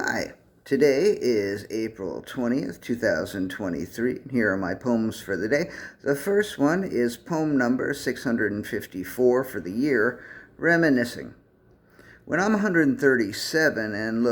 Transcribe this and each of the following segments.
Hi, today is April 20th, 2023. Here are my poems for the day. The first one is poem number 654 for the year, Reminiscing. When I'm 137 and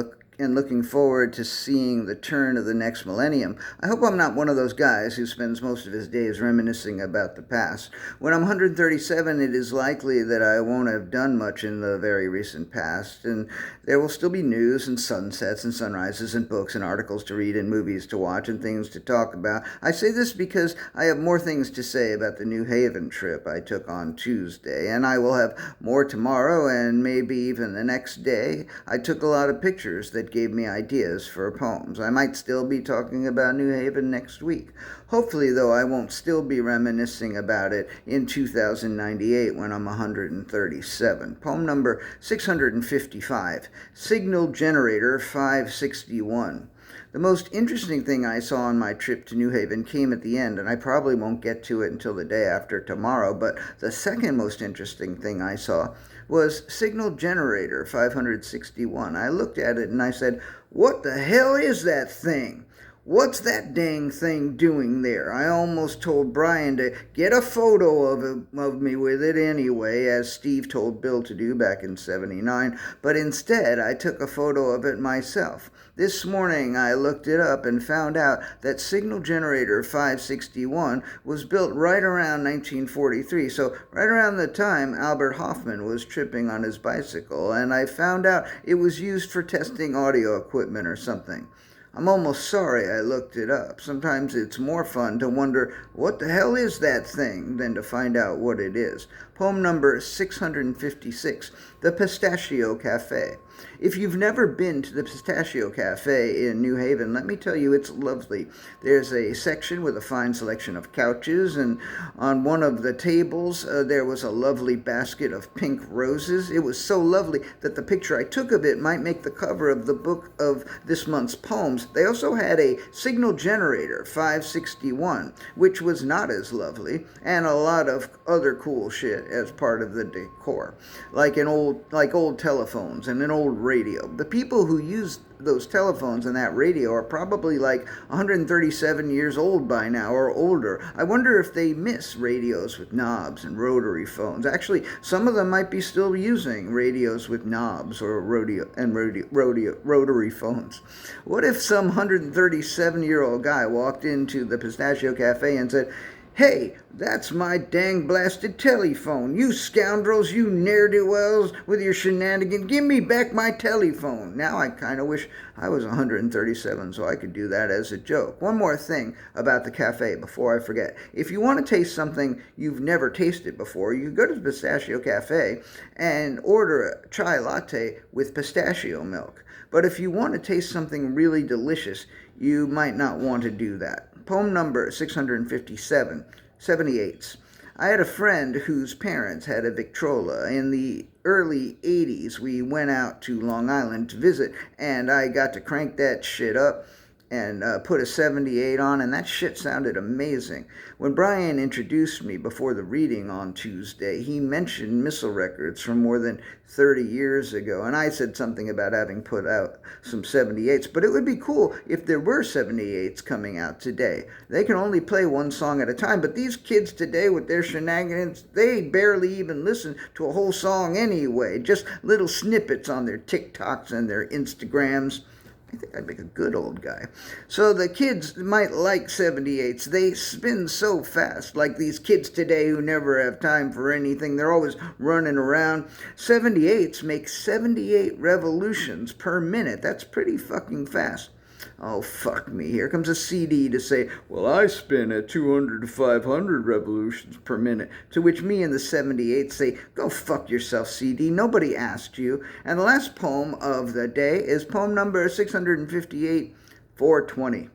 looking forward to seeing the turn of the next millennium, I hope I'm not one of those guys who spends most of his days reminiscing about the past. When I'm 137, it is likely that I won't have done much in the very recent past, and there will still be news and sunsets and sunrises and books and articles to read and movies to watch and things to talk about. I say this because I have more things to say about the New Haven trip I took on Tuesday, and I will have more tomorrow and maybe even the next day. I took a lot of pictures that gave me ideas for poems. I might still be talking about New Haven next week. Hopefully, though, I won't still be reminiscing about it in 2098 when I'm 137. Poem number 655, Signal Generator 561. The most interesting thing I saw on my trip to New Haven came at the end, and I probably won't get to it until the day after tomorrow, but the second most interesting thing I saw was Signal Generator 561. I looked at it and I said, "What the hell is that thing? What's that dang thing doing there?" I almost told Brian to get a photo of me with it anyway, as Steve told Bill to do back in '79, but instead I took a photo of it myself. This morning I looked it up and found out that Signal Generator 561 was built right around 1943, so right around the time Albert Hoffman was tripping on his bicycle, and I found out it was used for testing audio equipment or something. I'm almost sorry I looked it up. Sometimes it's more fun to wonder what the hell is that thing than to find out what it is. Poem number 656, The Pistachio Cafe. If you've never been to the Pistachio Cafe in New Haven, let me tell you it's lovely. There's a section with a fine selection of couches, and on one of the tables there was a lovely basket of pink roses. It was so lovely that the picture I took of it might make the cover of the book of this month's poems. They also had a Signal Generator 561, which was not as lovely, and a lot of other cool shit as part of the decor, like old telephones and an old radio. The people who used those telephones and that radio are probably like 137 years old by now or older. I wonder if they miss radios with knobs and rotary phones. Actually, some of them might be still using radios with knobs or rotary phones. What if some 137-year-old guy walked into the Pistachio Cafe and said, "Hey, that's my dang blasted telephone. You scoundrels, you ne'er-do-wells with your shenanigans, give me back my telephone." Now I kind of wish I was 137 so I could do that as a joke. One more thing about the cafe before I forget. If you want to taste something you've never tasted before, you go to the Pistachio Cafe and order a chai latte with pistachio milk. But if you want to taste something really delicious, you might not want to do that. Poem number 657, 78. I had a friend whose parents had a Victrola. In the early 80s, we went out to Long Island to visit, and I got to crank that shit up and put a 78 on, and that shit sounded amazing. When Brian introduced me before the reading on Tuesday, he mentioned missile records from more than 30 years ago, and I said something about having put out some 78s, but it would be cool if there were 78s coming out today. They can only play one song at a time, but these kids today with their shenanigans, they barely even listen to a whole song anyway, just little snippets on their TikToks and their Instagrams. I think I'd make a good old guy. So the kids might like 78s. They spin so fast, like these kids today who never have time for anything. They're always running around. 78s make 78 revolutions per minute. That's pretty fucking fast. Oh, fuck me. Here comes a CD to say, "Well, I spin at 200 to 500 revolutions per minute." To which me and the 78 say, "Go fuck yourself, CD. Nobody asked you." And the last poem of the day is poem number 658, 420.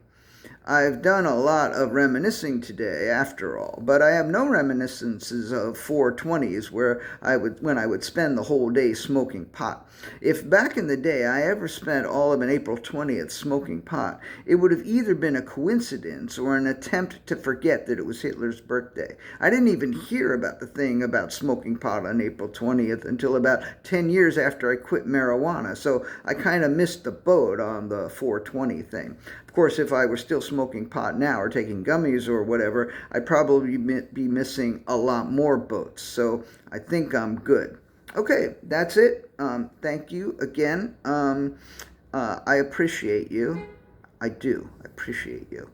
I've done a lot of reminiscing today, after all, but I have no reminiscences of 420s when I would spend the whole day smoking pot. If back in the day I ever spent all of an April 20th smoking pot, it would have either been a coincidence or an attempt to forget that it was Hitler's birthday. I didn't even hear about the thing about smoking pot on April 20th until about 10 years after I quit marijuana, so I kind of missed the boat on the 420 thing. Of course, if I were still smoking pot now or taking gummies or whatever, I'd probably be missing a lot more boats. So I think I'm good. Okay, that's it. Thank you again. I appreciate you. I do. I appreciate you.